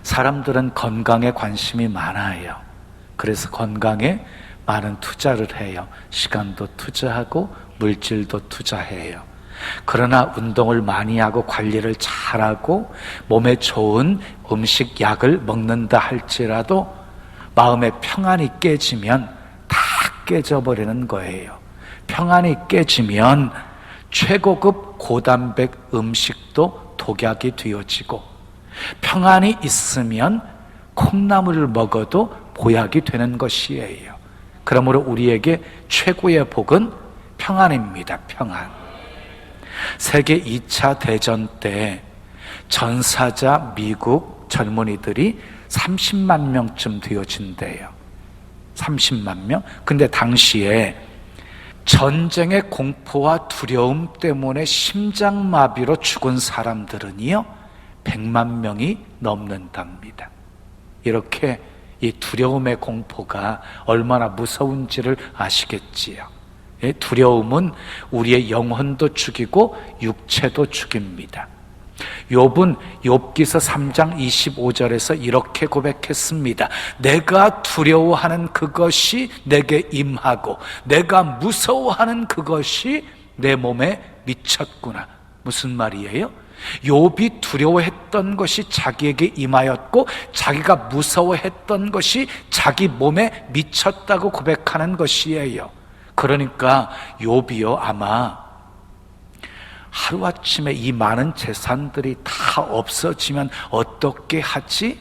사람들은 건강에 관심이 많아요. 그래서 건강에 많은 투자를 해요. 시간도 투자하고 물질도 투자해요. 그러나 운동을 많이 하고 관리를 잘하고 몸에 좋은 음식, 약을 먹는다 할지라도 마음의 평안이 깨지면 다 깨져버리는 거예요. 평안이 깨지면 최고급 고단백 음식도 독약이 되어지고, 평안이 있으면 콩나물을 먹어도 보약이 되는 것이에요. 그러므로 우리에게 최고의 복은 평안입니다. 평안. 세계 2차 대전 때 전사자 미국 젊은이들이 30만 명쯤 되어진대요. 30만 명? 근데 당시에 전쟁의 공포와 두려움 때문에 심장마비로 죽은 사람들은요 100만 명이 넘는답니다. 이렇게 이 두려움의 공포가 얼마나 무서운지를 아시겠지요. 두려움은 우리의 영혼도 죽이고 육체도 죽입니다. 욥은 욥기서 3장 25절에서 이렇게 고백했습니다. 내가 두려워하는 그것이 내게 임하고 내가 무서워하는 그것이 내 몸에 미쳤구나. 무슨 말이에요? 욥이 두려워했던 것이 자기에게 임하였고 자기가 무서워했던 것이 자기 몸에 미쳤다고 고백하는 것이에요. 그러니까 욥이요 아마 하루아침에 이 많은 재산들이 다 없어지면 어떻게 하지?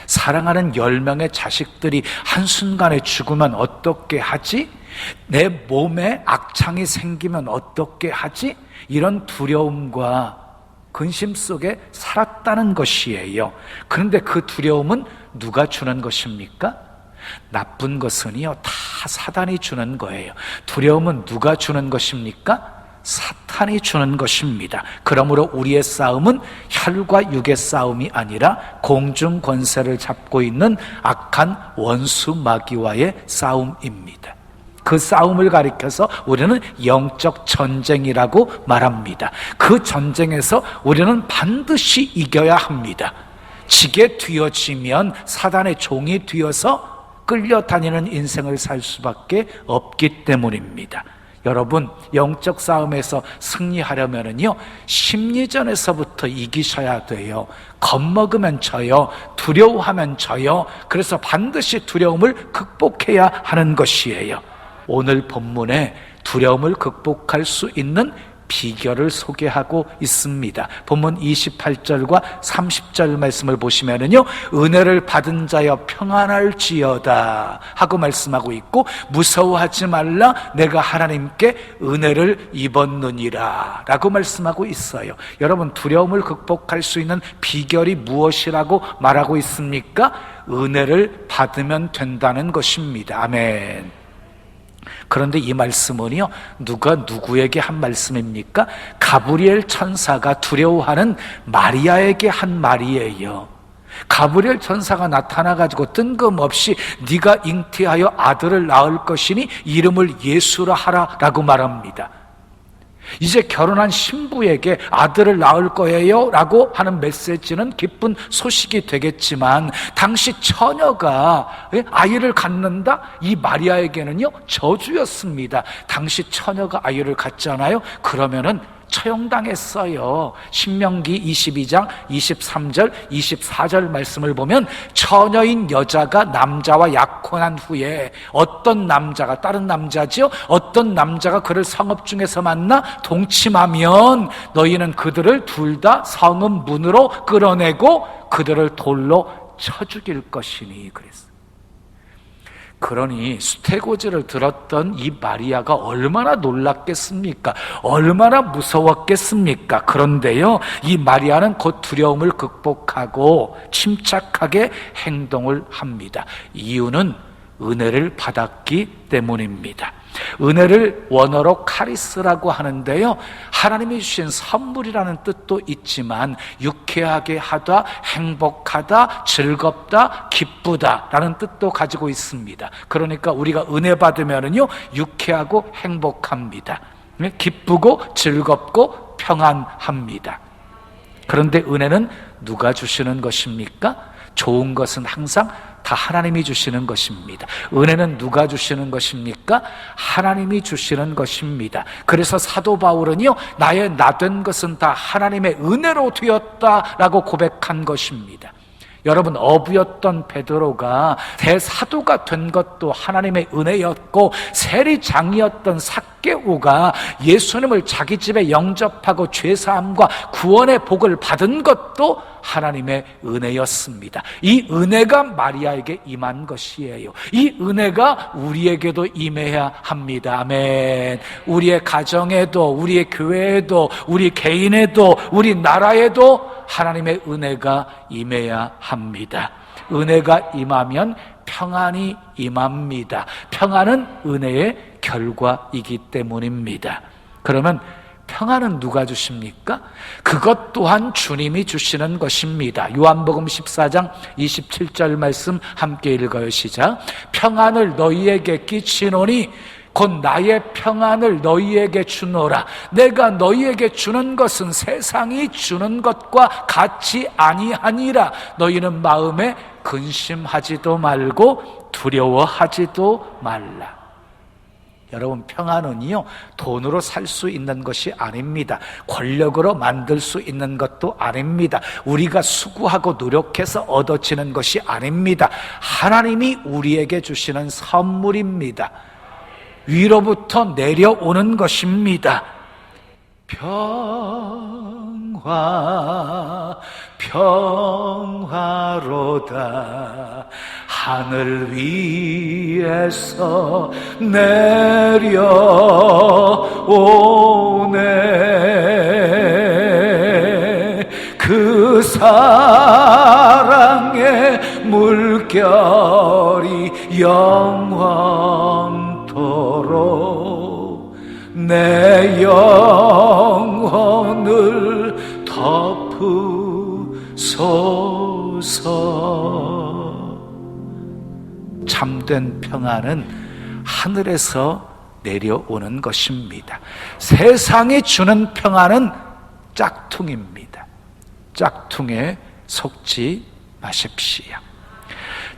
사랑하는 10명의 자식들이 한순간에 죽으면 어떻게 하지? 내 몸에 악창이 생기면 어떻게 하지? 이런 두려움과 근심 속에 살았다는 것이에요. 그런데 그 두려움은 누가 주는 것입니까? 나쁜 것은요 다 사단이 주는 거예요. 두려움은 누가 주는 것입니까? 사탄이 주는 것입니다. 그러므로 우리의 싸움은 혈과 육의 싸움이 아니라 공중 권세를 잡고 있는 악한 원수 마귀와의 싸움입니다. 그 싸움을 가리켜서 우리는 영적 전쟁이라고 말합니다. 그 전쟁에서 우리는 반드시 이겨야 합니다. 지게 되어지면 사단의 종이 되어서 끌려다니는 인생을 살 수밖에 없기 때문입니다. 여러분, 영적 싸움에서 승리하려면요 심리전에서부터 이기셔야 돼요. 겁먹으면 져요. 두려워하면 져요. 그래서 반드시 두려움을 극복해야 하는 것이에요. 오늘 본문에 두려움을 극복할 수 있는 비결을 소개하고 있습니다. 본문 28절과 30절 말씀을 보시면은요 은혜를 받은 자여 평안할지어다 하고 말씀하고 있고, 무서워하지 말라 내가 하나님께 은혜를 입었느니라 라고 말씀하고 있어요. 여러분, 두려움을 극복할 수 있는 비결이 무엇이라고 말하고 있습니까? 은혜를 받으면 된다는 것입니다. 아멘. 그런데 이 말씀은요 누가 누구에게 한 말씀입니까? 가브리엘 천사가 두려워하는 마리아에게 한 말이에요. 가브리엘 천사가 나타나가지고 뜬금없이 네가 잉태하여 아들을 낳을 것이니 이름을 예수라 하라 라고 말합니다. 이제 결혼한 신부에게 아들을 낳을 거예요 라고 하는 메시지는 기쁜 소식이 되겠지만, 당시 처녀가 아이를 갖는다? 이 마리아에게는요 저주였습니다. 당시 처녀가 아이를 갖잖아요. 그러면은 처형당했어요. 신명기 22장 23절 24절 말씀을 보면 처녀인 여자가 남자와 약혼한 후에 어떤 남자가, 다른 남자지요, 어떤 남자가 그를 성읍 중에서 만나 동침하면 너희는 그들을 둘 다 성읍 문으로 끌어내고 그들을 돌로 쳐 죽일 것이니 그랬어요. 그러니 수태고지를 들었던 이 마리아가 얼마나 놀랐겠습니까? 얼마나 무서웠겠습니까? 그런데요 이 마리아는 곧 두려움을 극복하고 침착하게 행동을 합니다. 이유는 은혜를 받았기 때문입니다. 은혜를 원어로 카리스라고 하는데요 하나님이 주신 선물이라는 뜻도 있지만 유쾌하게 하다, 행복하다, 즐겁다, 기쁘다 라는 뜻도 가지고 있습니다. 그러니까 우리가 은혜 받으면은요 유쾌하고 행복합니다. 기쁘고 즐겁고 평안합니다. 그런데 은혜는 누가 주시는 것입니까? 좋은 것은 항상 다 하나님이 주시는 것입니다. 은혜는 누가 주시는 것입니까? 하나님이 주시는 것입니다. 그래서 사도 바울은요, 나의 나된 것은 다 하나님의 은혜로 되었다라고 고백한 것입니다. 여러분, 어부였던 베드로가 대사도가 된 것도 하나님의 은혜였고, 세리장이었던 삭개오가 예수님을 자기 집에 영접하고 죄사함과 구원의 복을 받은 것도 하나님의 은혜였습니다. 이 은혜가 마리아에게 임한 것이에요. 이 은혜가 우리에게도 임해야 합니다. 아멘. 우리의 가정에도, 우리의 교회에도, 우리 개인에도, 우리 나라에도 하나님의 은혜가 임해야 합니다. 은혜가 임하면 평안이 임합니다. 평안은 은혜의 결과이기 때문입니다. 그러면 평안은 누가 주십니까? 그것 또한 주님이 주시는 것입니다. 요한복음 14장 27절 말씀 함께 읽어요. 시작. 평안을 너희에게 끼치노니 곧 나의 평안을 너희에게 주노라. 내가 너희에게 주는 것은 세상이 주는 것과 같이 아니하니라. 너희는 마음에 근심하지도 말고 두려워하지도 말라. 여러분, 평안은요, 돈으로 살 수 있는 것이 아닙니다. 권력으로 만들 수 있는 것도 아닙니다. 우리가 수고하고 노력해서 얻어지는 것이 아닙니다. 하나님이 우리에게 주시는 선물입니다. 위로부터 내려오는 것입니다. 평화로다. 하늘 위에서 내려오네. 그 사랑의 물결이 영원토록 내 영혼을 덮으소서. 참된 평안은 하늘에서 내려오는 것입니다. 세상이 주는 평안은 짝퉁입니다. 짝퉁에 속지 마십시오.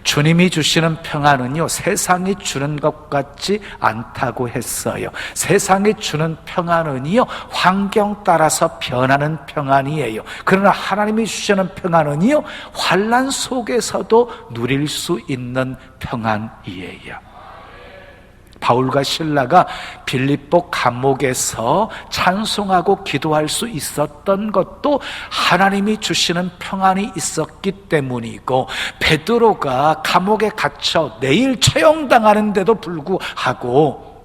주님이 주시는 평안은요, 세상이 주는 것 같지 않다고 했어요. 세상이 주는 평안은요, 환경 따라서 변하는 평안이에요. 그러나 하나님이 주시는 평안은요, 환난 속에서도 누릴 수 있는 평안이에요. 바울과 실라가 빌립보 감옥에서 찬송하고 기도할 수 있었던 것도 하나님이 주시는 평안이 있었기 때문이고, 베드로가 감옥에 갇혀 내일 처형당하는데도 불구하고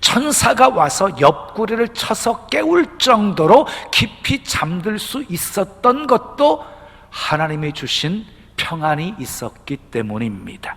천사가 와서 옆구리를 쳐서 깨울 정도로 깊이 잠들 수 있었던 것도 하나님이 주신 평안이 있었기 때문입니다.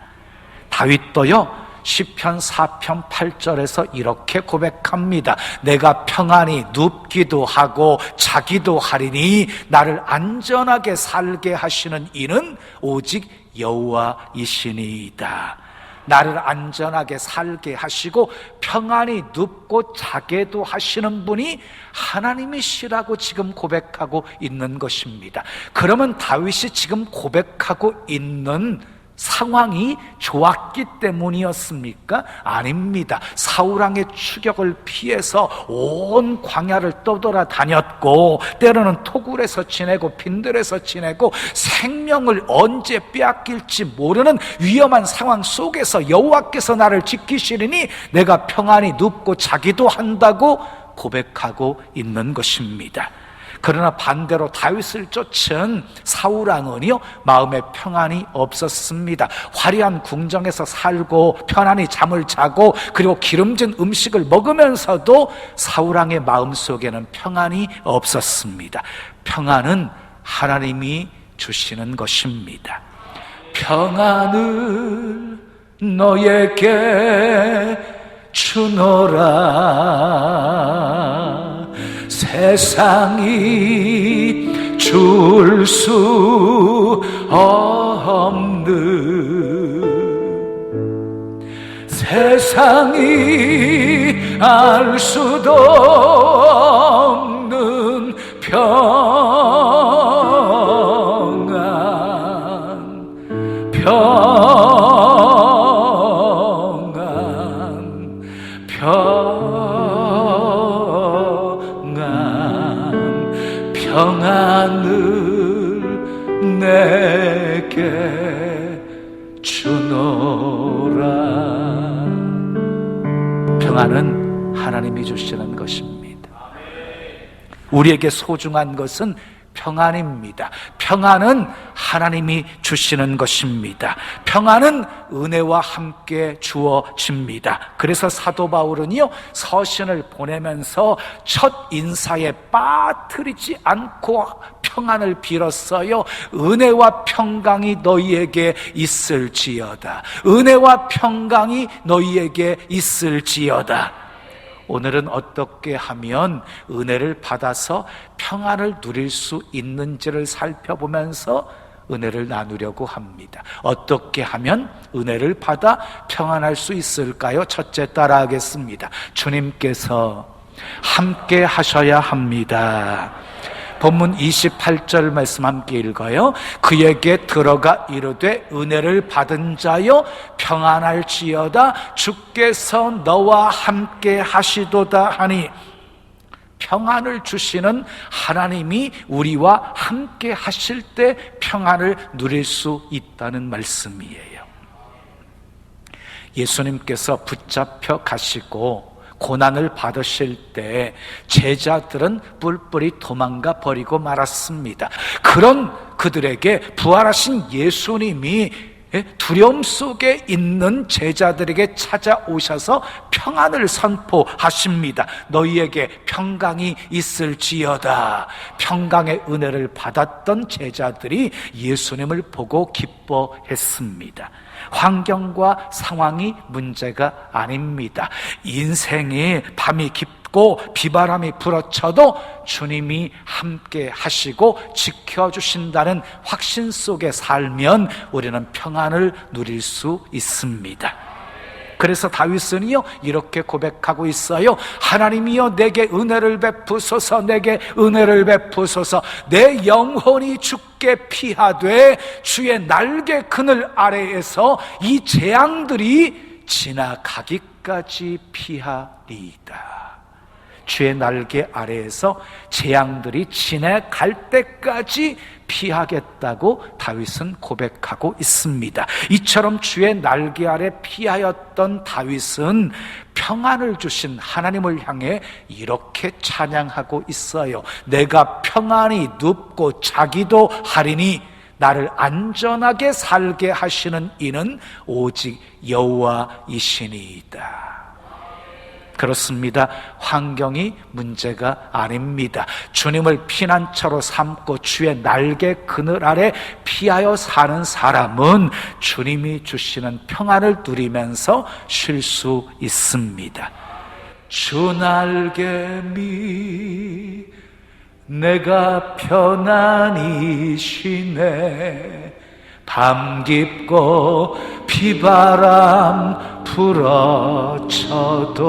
다윗도요, 시편 4편 8절에서 이렇게 고백합니다. 내가 평안히 눕기도 하고 자기도 하리니 나를 안전하게 살게 하시는 이는 오직 여호와이시니이다. 나를 안전하게 살게 하시고 평안히 눕고 자게도 하시는 분이 하나님이시라고 지금 고백하고 있는 것입니다. 그러면 다윗이 지금 고백하고 있는 상황이 좋았기 때문이었습니까? 아닙니다. 사울왕의 추격을 피해서 온 광야를 떠돌아다녔고, 때로는 토굴에서 지내고 빈들에서 지내고, 생명을 언제 빼앗길지 모르는 위험한 상황 속에서 여호와께서 나를 지키시리니 내가 평안히 눕고 자기도 한다고 고백하고 있는 것입니다. 그러나 반대로 다윗을 쫓은 사울왕은요, 마음에 평안이 없었습니다. 화려한 궁정에서 살고 편안히 잠을 자고 그리고 기름진 음식을 먹으면서도 사울왕의 마음속에는 평안이 없었습니다. 평안은 하나님이 주시는 것입니다. 평안을 너에게 주노라. 세상이 줄 수 없는, 세상이 알 수도 없는 평안, 평안을 내게 주노라. 평안은 하나님이 주시는 것입니다. 우리에게 소중한 것은 평안입니다. 평안은 하나님이 주시는 것입니다. 평안은 은혜와 함께 주어집니다. 그래서 사도 바울은요, 서신을 보내면서 첫 인사에 빠뜨리지 않고 평안을 빌었어요. 은혜와 평강이 너희에게 있을지어다. 은혜와 평강이 너희에게 있을지어다. 오늘은 어떻게 하면 은혜를 받아서 평안을 누릴 수 있는지를 살펴보면서 은혜를 나누려고 합니다. 어떻게 하면 은혜를 받아 평안할 수 있을까요? 첫째, 따라하겠습니다. 주님께서 함께 하셔야 합니다. 본문 28절 말씀 함께 읽어요. 그에게 들어가 이르되 은혜를 받은 자여 평안할지어다. 주께서 너와 함께 하시도다 하니, 평안을 주시는 하나님이 우리와 함께 하실 때 평안을 누릴 수 있다는 말씀이에요. 예수님께서 붙잡혀 가시고 고난을 받으실 때 제자들은 뿔뿔이 도망가 버리고 말았습니다. 그런 그들에게 부활하신 예수님이 두려움 속에 있는 제자들에게 찾아오셔서 평안을 선포하십니다. 너희에게 평강이 있을지어다. 평강의 은혜를 받았던 제자들이 예수님을 보고 기뻐했습니다. 환경과 상황이 문제가 아닙니다. 인생이 밤이 깊고 비바람이 불어쳐도 주님이 함께 하시고 지켜주신다는 확신 속에 살면 우리는 평안을 누릴 수 있습니다. 그래서 다윗은요 이렇게 고백하고 있어요. 하나님이여 내게 은혜를 베푸소서, 내게 은혜를 베푸소서. 내 영혼이 주께 피하되 주의 날개 그늘 아래에서 이 재앙들이 지나가기까지 피하리이다. 주의 날개 아래에서 재앙들이 지나갈 때까지 피하겠다고 다윗은 고백하고 있습니다. 이처럼 주의 날개 아래 피하였던 다윗은 평안을 주신 하나님을 향해 이렇게 찬양하고 있어요. 내가 평안히 눕고 자기도 하리니 나를 안전하게 살게 하시는 이는 오직 여호와이시니이다. 그렇습니다. 환경이 문제가 아닙니다. 주님을 피난처로 삼고 주의 날개 그늘 아래 피하여 사는 사람은 주님이 주시는 평안을 누리면서 쉴 수 있습니다. 주 날개 미 내가 편안히 쉬네. 밤 깊고 비바람 불어쳐도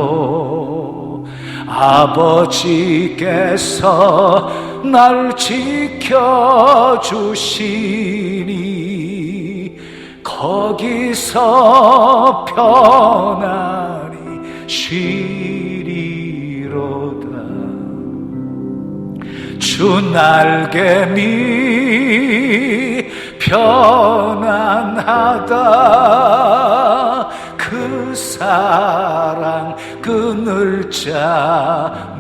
아버지께서 날 지켜주시니 거기서 편안히 쉬리로다. 주 날개미 편안하다. 그 사랑 그늘 자니뇨.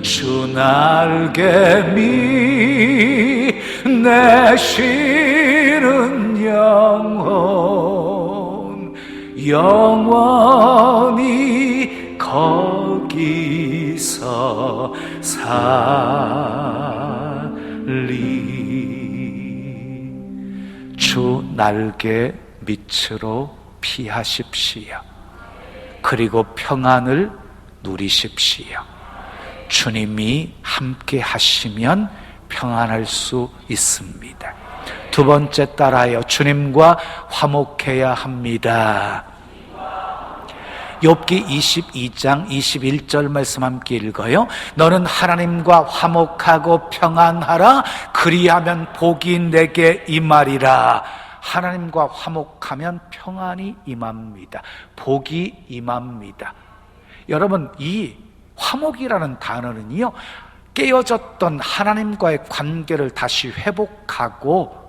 주 날개미 내 쉬는 영혼 영원히 거기서 살리. 주 날개 밑으로 피하십시오. 그리고 평안을 누리십시오. 주님이 함께 하시면 평안할 수 있습니다. 두 번째 따라요. 주님과 화목해야 합니다. 욥기 22장 21절 말씀 함께 읽어요. 너는 하나님과 화목하고 평안하라. 그리하면 복이 내게 임하리라. 하나님과 화목하면 평안이 임합니다. 복이 임합니다. 여러분, 이 화목이라는 단어는요, 깨어졌던 하나님과의 관계를 다시 회복하고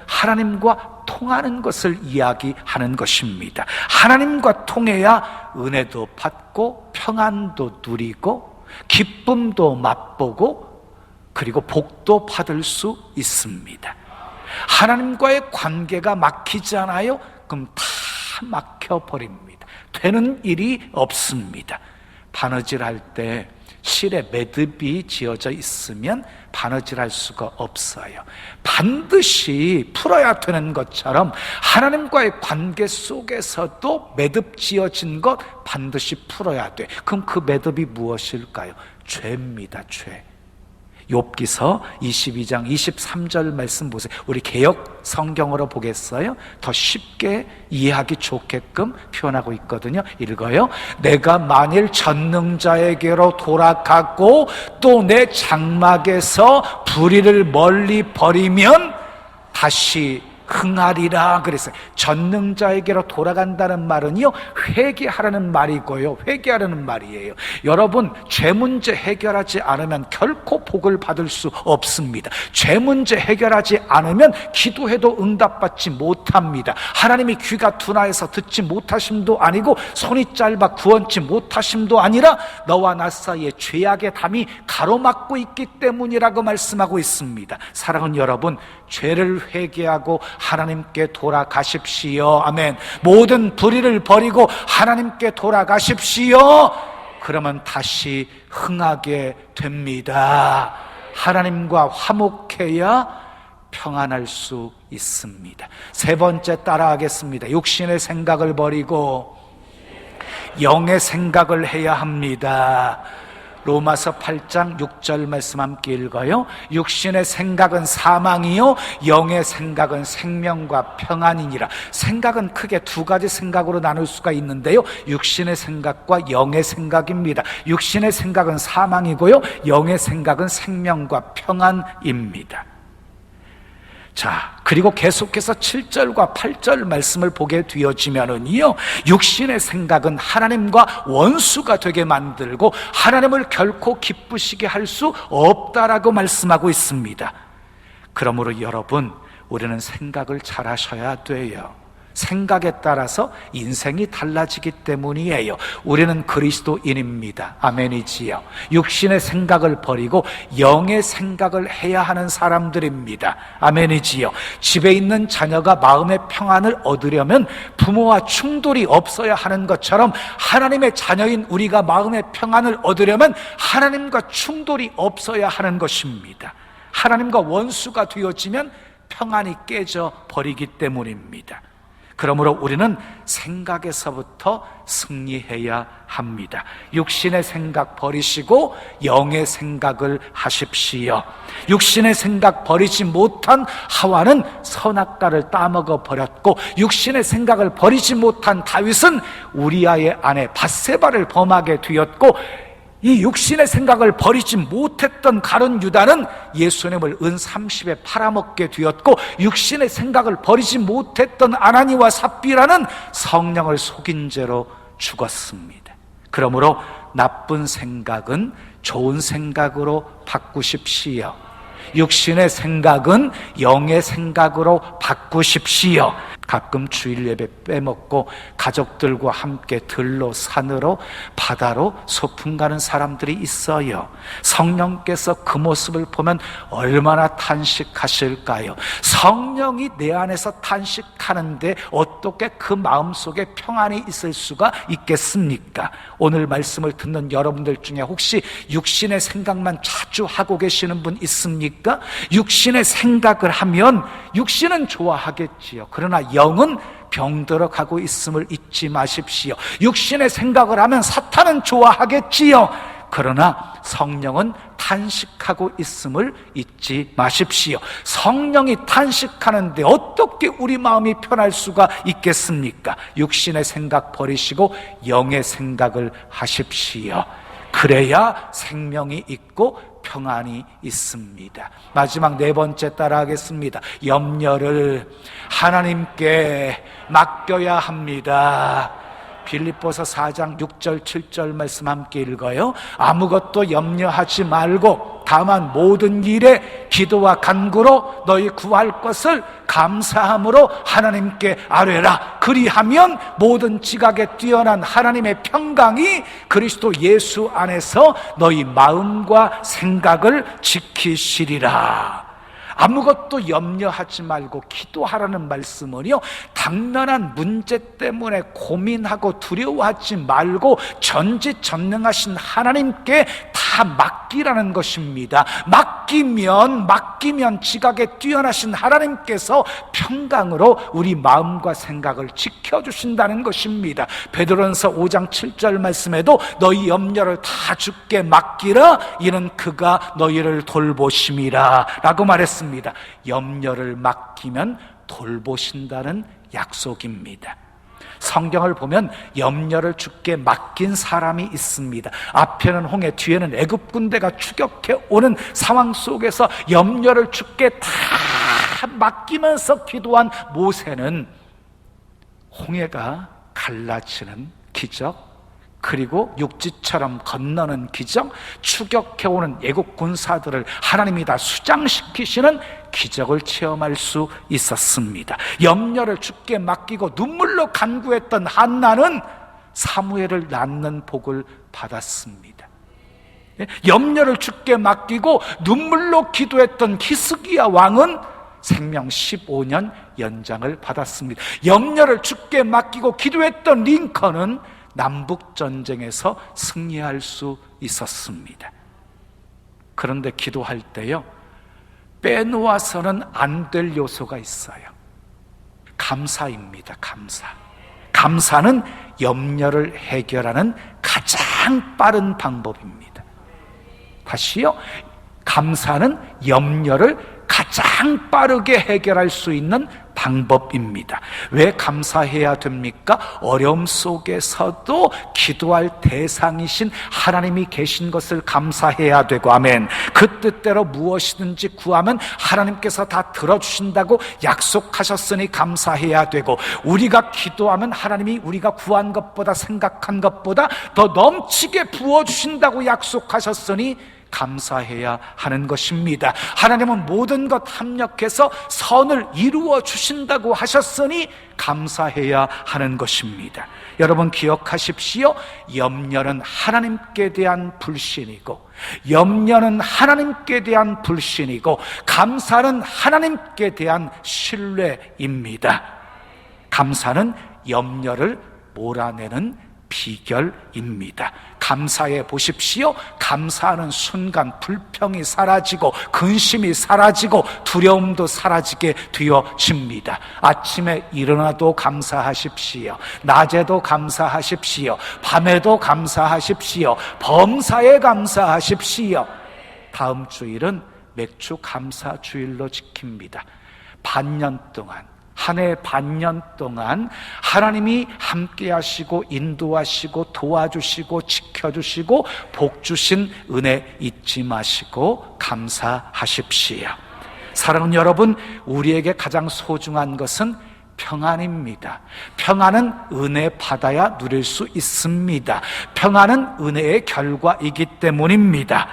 하나님과 통하는 것을 이야기하는 것입니다. 하나님과 통해야 은혜도 받고 평안도 누리고 기쁨도 맛보고 그리고 복도 받을 수 있습니다. 하나님과의 관계가 막히지 않아요? 그럼 다 막혀버립니다. 되는 일이 없습니다. 바느질할 때 실에 매듭이 지어져 있으면 바느질할 수가 없어요. 반드시 풀어야 되는 것처럼 하나님과의 관계 속에서도 매듭 지어진 것 반드시 풀어야 돼. 그럼 그 매듭이 무엇일까요? 죄입니다. 죄. 욥기서 22장 23절 말씀 보세요. 우리 개역 성경으로 보겠어요? 더 쉽게 이해하기 좋게끔 표현하고 있거든요. 읽어요. 내가 만일 전능자에게로 돌아가고 또 내 장막에서 불의를 멀리 버리면 다시 흥하리라 그랬어요. 전능자에게로 돌아간다는 말은요, 회개하라는 말이고요, 회개하라는 말이에요. 여러분, 죄 문제 해결하지 않으면 결코 복을 받을 수 없습니다. 죄 문제 해결하지 않으면 기도해도 응답받지 못합니다. 하나님이 귀가 둔하여서 듣지 못하심도 아니고 손이 짧아 구원치 못하심도 아니라 너와 나 사이에 죄악의 담이 가로막고 있기 때문이라고 말씀하고 있습니다. 사랑하는 여러분, 죄를 회개하고 하나님께 돌아가십시오. 아멘. 모든 불의를 버리고 하나님께 돌아가십시오. 그러면 다시 흥하게 됩니다. 하나님과 화목해야 평안할 수 있습니다. 세 번째 따라하겠습니다. 육신의 생각을 버리고 영의 생각을 해야 합니다. 로마서 8장 6절 말씀 함께 읽어요. 육신의 생각은 사망이요 영의 생각은 생명과 평안이니라. 생각은 크게 두 가지 생각으로 나눌 수가 있는데요, 육신의 생각과 영의 생각입니다. 육신의 생각은 사망이고요, 영의 생각은 생명과 평안입니다. 자, 그리고 계속해서 7절과 8절 말씀을 보게 되어지면은요, 육신의 생각은 하나님과 원수가 되게 만들고 하나님을 결코 기쁘시게 할 수 없다라고 말씀하고 있습니다. 그러므로 여러분, 우리는 생각을 잘 하셔야 돼요. 생각에 따라서 인생이 달라지기 때문이에요. 우리는 그리스도인입니다. 아멘이지요. 육신의 생각을 버리고 영의 생각을 해야 하는 사람들입니다. 아멘이지요. 집에 있는 자녀가 마음의 평안을 얻으려면 부모와 충돌이 없어야 하는 것처럼 하나님의 자녀인 우리가 마음의 평안을 얻으려면 하나님과 충돌이 없어야 하는 것입니다. 하나님과 원수가 되어지면 평안이 깨져 버리기 때문입니다. 그러므로 우리는 생각에서부터 승리해야 합니다. 육신의 생각 버리시고 영의 생각을 하십시오. 육신의 생각 버리지 못한 하와는 선악과를 따먹어 버렸고, 육신의 생각을 버리지 못한 다윗은 우리아의 아내 밧세바를 범하게 되었고, 이 육신의 생각을 버리지 못했던 가룟 유다는 예수님을 은 30에 팔아먹게 되었고, 육신의 생각을 버리지 못했던 아나니와 삽비라는 성령을 속인 죄로 죽었습니다. 그러므로 나쁜 생각은 좋은 생각으로 바꾸십시오. 육신의 생각은 영의 생각으로 바꾸십시오. 가끔 주일 예배 빼먹고 가족들과 함께 들로, 산으로, 바다로 소풍 가는 사람들이 있어요. 성령께서 그 모습을 보면 얼마나 탄식하실까요? 성령이 내 안에서 탄식하는데 어떻게 그 마음속에 평안이 있을 수가 있겠습니까? 오늘 말씀을 듣는 여러분들 중에 혹시 육신의 생각만 자주 하고 계시는 분 있습니까? 육신의 생각을 하면 육신은 좋아하겠지요. 그러나 영은 병들어 가고 있음을 잊지 마십시오. 육신의 생각을 하면 사탄은 좋아하겠지요. 그러나 성령은 탄식하고 있음을 잊지 마십시오. 성령이 탄식하는데 어떻게 우리 마음이 편할 수가 있겠습니까? 육신의 생각 버리시고 영의 생각을 하십시오. 그래야 생명이 있고 평안이 있습니다. 마지막 네 번째 따라하겠습니다. 염려를 하나님께 맡겨야 합니다. 빌립보서 4장 6절 7절 말씀 함께 읽어요. 아무것도 염려하지 말고 다만 모든 일에 기도와 간구로 너희 구할 것을 감사함으로 하나님께 아뢰라. 그리하면 모든 지각에 뛰어난 하나님의 평강이 그리스도 예수 안에서 너희 마음과 생각을 지키시리라. 아무것도 염려하지 말고 기도하라는 말씀은요, 당면한 문제 때문에 고민하고 두려워하지 말고 전지전능하신 하나님께 다 맡기라는 것입니다. 맡기면 지각에 뛰어나신 하나님께서 평강으로 우리 마음과 생각을 지켜주신다는 것입니다. 베드로전서 5장 7절 말씀에도 너희 염려를 다 주께 맡기라, 이는 그가 너희를 돌보심이라 라고 말했습니다. 염려를 맡기면 돌보신다는 약속입니다. 성경을 보면 염려를 주께 맡긴 사람이 있습니다. 앞에는 홍해, 뒤에는 애굽 군대가 추격해 오는 상황 속에서 염려를 주께 다 맡기면서 기도한 모세는 홍해가 갈라지는 기적, 그리고 육지처럼 건너는 기적, 추격해오는 애국 군사들을 하나님이 다 수장시키시는 기적을 체험할 수 있었습니다. 염려를 주께 맡기고 눈물로 간구했던 한나는 사무엘을 낳는 복을 받았습니다. 염려를 주께 맡기고 눈물로 기도했던 히스기야 왕은 생명 15년 연장을 받았습니다. 염려를 주께 맡기고 기도했던 링컨은 남북전쟁에서 승리할 수 있었습니다. 그런데 기도할 때요, 빼놓아서는 안 될 요소가 있어요. 감사입니다. 감사는 염려를 해결하는 가장 빠른 방법입니다. 다시요, 감사는 염려를 가장 빠르게 해결할 수 있는 방법입니다. 왜 감사해야 됩니까? 어려움 속에서도 기도할 대상이신 하나님이 계신 것을 감사해야 되고, 아멘. 그 뜻대로 무엇이든지 구하면 하나님께서 다 들어주신다고 약속하셨으니 감사해야 되고, 우리가 기도하면 하나님이 우리가 구한 것보다 생각한 것보다 더 넘치게 부어주신다고 약속하셨으니 감사해야 하는 것입니다. 하나님은 모든 것 합력해서 선을 이루어 주신다고 하셨으니 감사해야 하는 것입니다. 여러분 기억하십시오. 염려는 하나님께 대한 불신이고, 염려는 하나님께 대한 불신이고, 감사는 하나님께 대한 신뢰입니다. 감사는 염려를 몰아내는 비결입니다. 감사해 보십시오. 감사하는 순간 불평이 사라지고 근심이 사라지고 두려움도 사라지게 되어집니다. 아침에 일어나도 감사하십시오. 낮에도 감사하십시오. 밤에도 감사하십시오. 범사에 감사하십시오. 다음 주일은 맥주 감사 주일로 지킵니다. 반년 동안, 한 해 반년 동안 하나님이 함께 하시고 인도하시고 도와주시고 지켜주시고 복 주신 은혜 잊지 마시고 감사하십시오. 사랑하는 여러분, 우리에게 가장 소중한 것은 평안입니다. 평안은 은혜 받아야 누릴 수 있습니다. 평안은 은혜의 결과이기 때문입니다.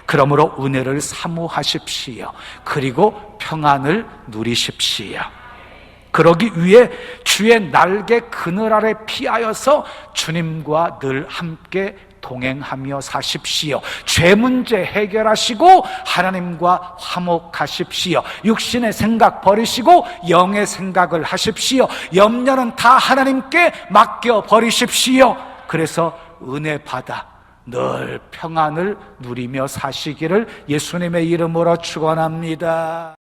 그러므로 은혜를 사모하십시오. 그리고 평안을 누리십시오. 그러기 위해 주의 날개 그늘 아래 피하여서 주님과 늘 함께 동행하며 사십시오. 죄 문제 해결하시고 하나님과 화목하십시오. 육신의 생각 버리시고 영의 생각을 하십시오. 염려는 다 하나님께 맡겨 버리십시오. 그래서 은혜 받아 늘 평안을 누리며 사시기를 예수님의 이름으로 축원합니다.